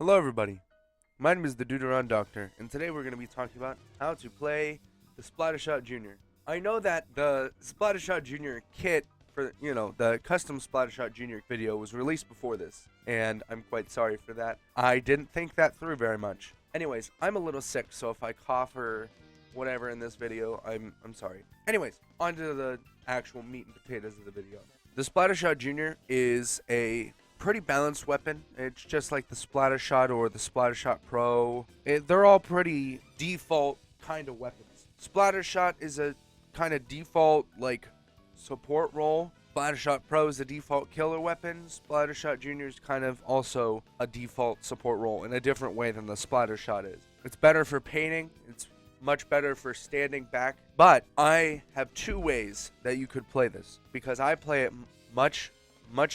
Hello everybody, my name is the Deuteron Doctor, and today we're going to be talking about how to play the Splattershot Jr. I know that the Splattershot Jr. kit for, the custom Splattershot Jr. video was released before this, and I'm quite sorry for that. I didn't think that through very much. Anyways, I'm a little sick, so if I cough or whatever in this video, I'm sorry. Anyways, on to the actual meat and potatoes of the video. The Splattershot Jr. is a pretty balanced weapon. It's just like the Splattershot or the Splattershot Pro. They're all pretty default kind of weapons. Splattershot is a kind of default like support role. Splattershot Pro is a default killer weapon. Splattershot Jr. is kind of also a default support role in a different way than the Splattershot is. It's better for painting. It's much better for standing back. But I have two ways that you could play this because I play it much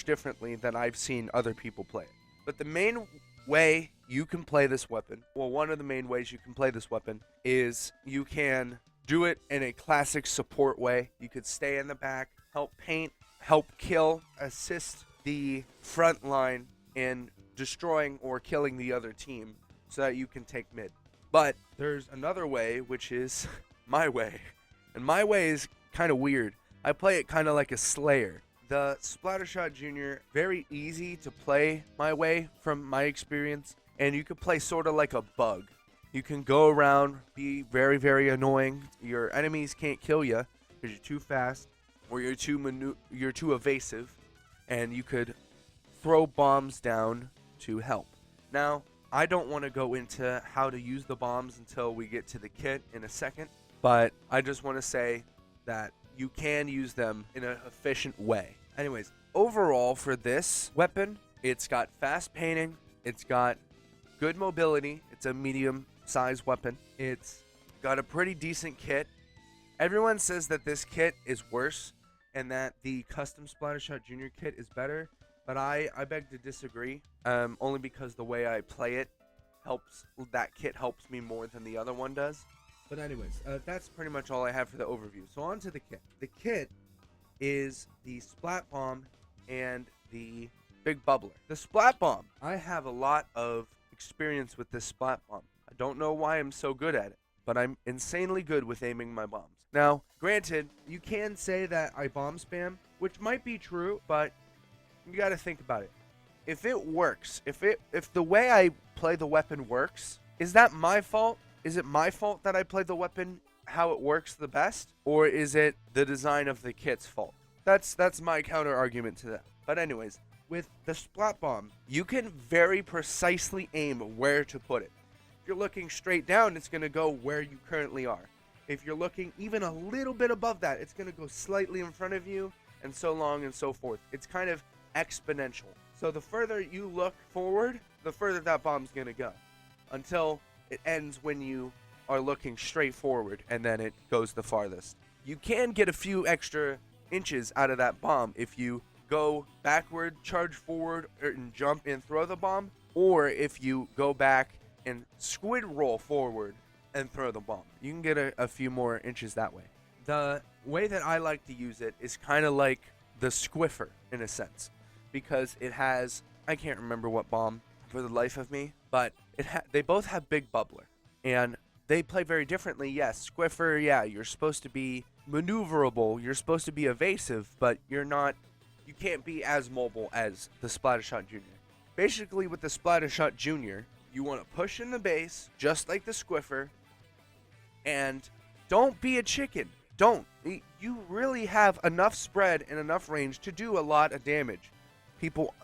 differently than I've seen other people play it. But the main way you can play this weapon, well, one of the main ways you can play this weapon is you can do it in a classic support way. You could stay in the back, help paint, help kill, assist the front line in destroying or killing the other team so that you can take mid. But there's another way, which is my way. And my way is kind of weird. I play it kind of like a Slayer. The Splattershot Jr., very easy to play my way from my experience, and you can play sort of like a bug. You can go around, be very annoying. Your enemies can't kill you because you're too fast or you're too evasive, and you could throw bombs down to help. Now, I don't want to go into how to use the bombs until we get to the kit in a second, but I just want to say that you can use them in an efficient way. Anyways, overall for this weapon, it's got fast painting, it's got good mobility, it's a medium-sized weapon, it's got a pretty decent kit. Everyone says that this kit is worse and that the custom Splattershot Jr. kit is better, but I beg to disagree, only because the way I play it that kit helps me more than the other one does. But anyways, that's pretty much all I have for the overview. So on to the kit. The kit is the Splat Bomb and the Big Bubbler. The Splat Bomb, I have a lot of experience with this Splat Bomb. I don't know why I'm so good at it, but I'm insanely good with aiming my bombs. Now, granted, you can say that I bomb spam, which might be true, but you gotta think about it. If it works, if the way I play the weapon works, is that my fault? Is it my fault that I play the weapon how it works the best? Or is it the design of the kit's fault? That's my counter argument to that. But anyways, with the Splat Bomb, you can very precisely aim where to put it. If you're looking straight down, it's going to go where you currently are. If you're looking even a little bit above that, it's going to go slightly in front of you, and so long and so forth. It's kind of exponential. So the further you look forward, the further that bomb's going to go. Until it ends when you are looking straight forward, and then it goes the farthest. You can get a few extra inches out of that bomb if you go backward, charge forward, and jump and throw the bomb, or if you go back and squid roll forward and throw the bomb. You can get a few more inches that way. The way that I like to use it is kind of like the Squiffer in a sense, because it has, I can't remember what bomb for the life of me, but they both have Big Bubbler, and they play very differently. Yes, Squiffer, yeah, you're supposed to be maneuverable, you're supposed to be evasive, but you can't be as mobile as the Splattershot Jr. Basically, with the Splattershot Jr., you want to push in the base, just like the Squiffer, and don't be a chicken. Don't. You really have enough spread and enough range to do a lot of damage. People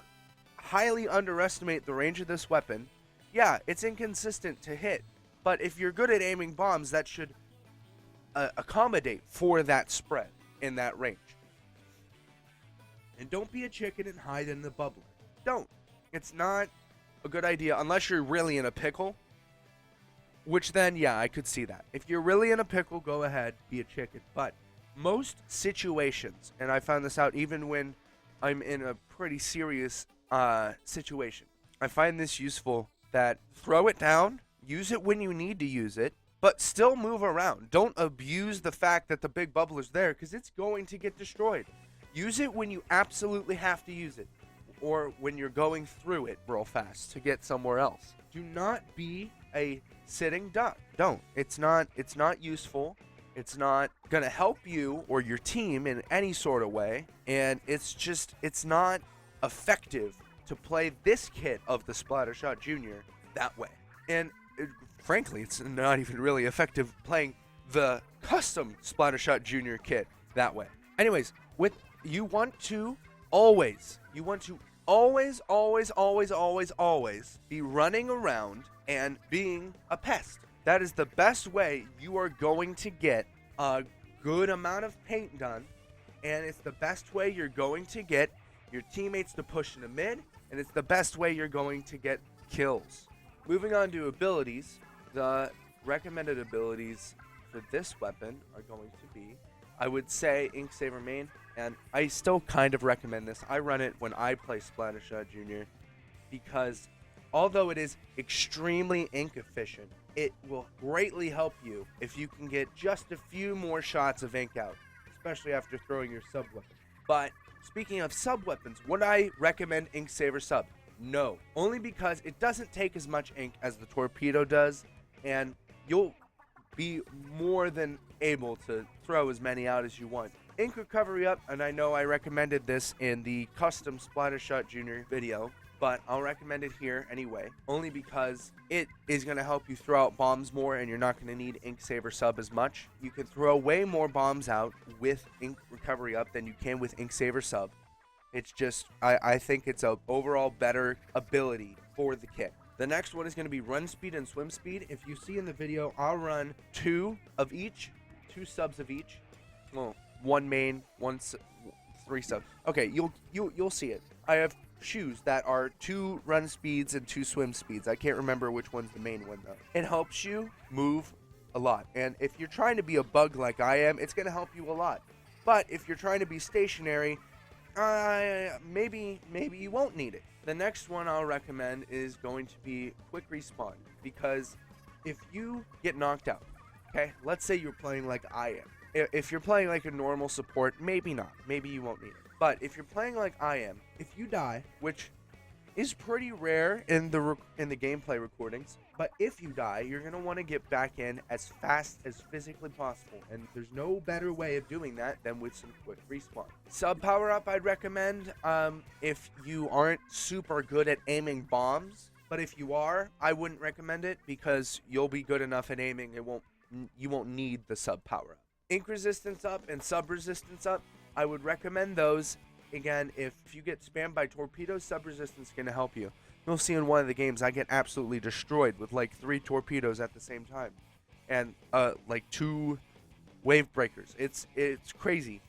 highly underestimate the range of this weapon. Yeah, it's inconsistent to hit, but if you're good at aiming bombs, that should accommodate for that spread in that range. And don't be a chicken and hide in the bubbler. Don't. It's not a good idea unless you're really in a pickle, which then, yeah, I could see that. If you're really in a pickle, go ahead, be a chicken. But most situations, and I found this out even when I'm in a pretty serious situation, I find this useful, that throw it down, use it when you need to use it, but still move around. Don't abuse the fact that the Big Bubbler's there, because it's going to get destroyed. Use it when you absolutely have to use it. or when you're going through it real fast to get somewhere else. Do not be a sitting duck. Don't. It's not useful. It's not going to help you or your team in any sort of way, and it's not effective to play this kit of the Splattershot Junior that way. And frankly, it's not even really effective playing the custom Splattershot Junior kit that way. Anyways, you want to always be running around and being a pest. That is the best way you are going to get a good amount of paint done, and it's the best way you're going to get your teammates to push in the mid, and it's the best way you're going to get kills. Moving on to abilities, the recommended abilities for this weapon are going to be, I would say, Ink Saver main, and I still kind of recommend this. I run it when I play Splattershot Junior because although it is extremely ink efficient, it will greatly help you if you can get just a few more shots of ink out, especially after throwing your sub weapon. But speaking of sub weapons, would I recommend Ink Saver sub? No, only because it doesn't take as much ink as the torpedo does, and you'll be more than able to throw as many out as you want. Ink recovery up, and I know I recommended this in the custom Splattershot Junior video, but I'll recommend it here anyway, only because it is going to help you throw out bombs more, and you're not going to need Ink Saver sub as much. You can throw way more bombs out with Ink recovery up than you can with Ink Saver sub. It's just, I think it's a overall better ability for the kit. The next one is going to be run speed and swim speed. If you see in the video, I'll run 2 of each, 2 subs of each. Well, 1 main, 3 subs. Okay, you'll see it. I have shoes that are 2 run speeds and 2 swim speeds. I can't remember which one's the main one though. It helps you move a lot, and if you're trying to be a bug like I am, it's going to help you a lot. But if you're trying to be stationary, maybe you won't need it. The next one I'll recommend is going to be quick respawn, because if you get knocked out, okay, let's say you're playing like I am. If you're playing like a normal support, maybe not. Maybe you won't need it. But if you're playing like I am, if you die, which is pretty rare in the gameplay recordings, but if you die, you're going to want to get back in as fast as physically possible, and there's no better way of doing that than with some quick respawn. Sub power up I'd recommend if you aren't super good at aiming bombs, but if you are, I wouldn't recommend it because you'll be good enough at aiming, you won't need the sub power up. Ink resistance up and sub resistance up, I would recommend those. Again, if you get spammed by torpedoes, sub resistance is going to help you. You'll see in one of the games I get absolutely destroyed with like 3 torpedoes at the same time, and like 2 wave breakers. It's crazy,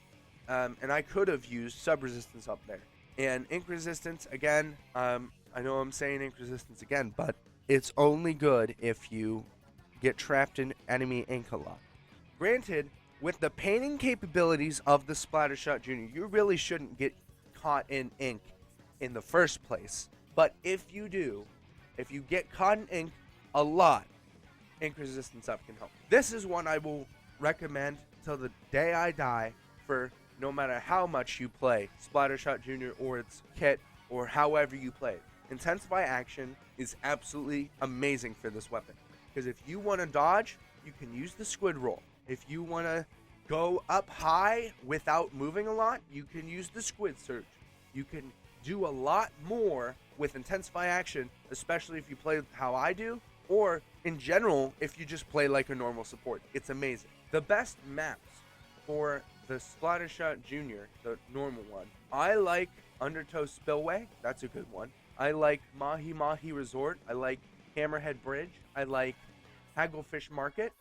and I could have used sub resistance up there. And ink resistance again. I know I'm saying ink resistance again, but it's only good if you get trapped in enemy ink a lot. Granted, with the painting capabilities of the Splattershot Junior, you really shouldn't get caught in ink in the first place. But if you do, if you get caught in ink a lot, ink resistance up can help. This is one I will recommend till the day I die for no matter how much you play Splattershot Junior or its kit or however you play it. Intensify action is absolutely amazing for this weapon, because if you want to dodge, you can use the squid roll. If you want to go up high without moving a lot, you can use the squid surge. You can do a lot more with intensify action, especially if you play how I do, or in general, if you just play like a normal support. It's amazing. The best maps for the Splattershot Junior, the normal one, I like Undertow Spillway. That's a good one. I like Mahi Mahi Resort. I like Hammerhead Bridge. I like Hagglefish Market.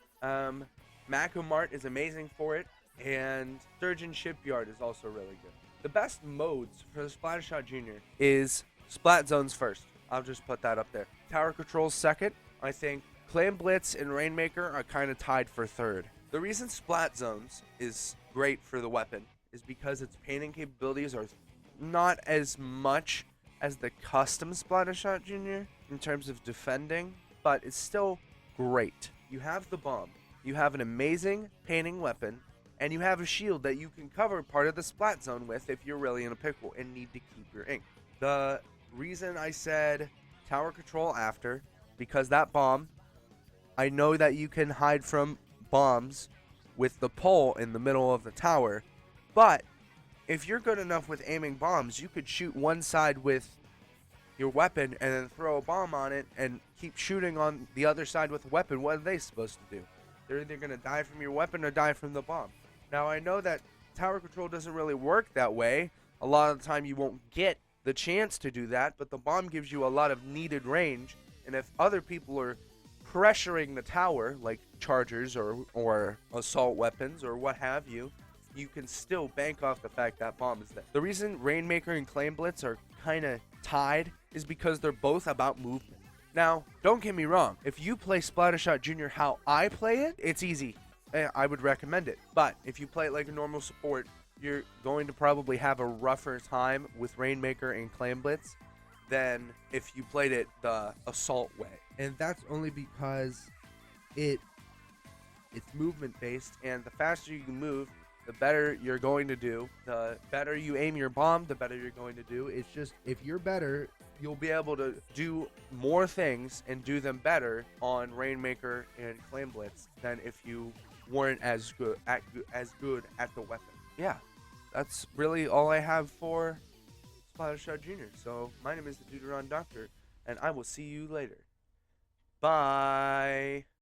Macomart is amazing for it, and Sturgeon Shipyard is also really good. The best modes for the Splattershot Junior is Splat Zones first. I'll just put that up there. Tower Controls second. I think Clam Blitz and Rainmaker are kind of tied for third. The reason Splat Zones is great for the weapon is because its painting capabilities are not as much as the custom Splattershot Junior in terms of defending, but it's still great. You have the bomb. You have an amazing painting weapon, and you have a shield that you can cover part of the splat zone with if you're really in a pickle and need to keep your ink. The reason I said tower control after, because that bomb, I know that you can hide from bombs with the pole in the middle of the tower, but if you're good enough with aiming bombs, you could shoot one side with your weapon and then throw a bomb on it and keep shooting on the other side with a weapon. What are they supposed to do? They're either going to die from your weapon or die from the bomb. Now, I know that tower control doesn't really work that way. A lot of the time you won't get the chance to do that, but the bomb gives you a lot of needed range, and if other people are pressuring the tower, like chargers or assault weapons or what have you, you can still bank off the fact that bomb is there. The reason Rainmaker and Claim Blitz are kind of tied is because they're both about movement. Now, don't get me wrong. If you play Splattershot Jr. how I play it, it's easy. I would recommend it. But if you play it like a normal support, you're going to probably have a rougher time with Rainmaker and Claim Blitz than if you played it the assault way. And that's only because it's movement based, and the faster you can move, the better you're going to do. The better you aim your bomb, the better you're going to do. It's just, if you're better, you'll be able to do more things and do them better on Rainmaker and Claim Blitz than if you weren't as good at the weapon. Yeah, that's really all I have for Splattershot Jr. So my name is the Deuteron Doctor, and I will see you later. Bye.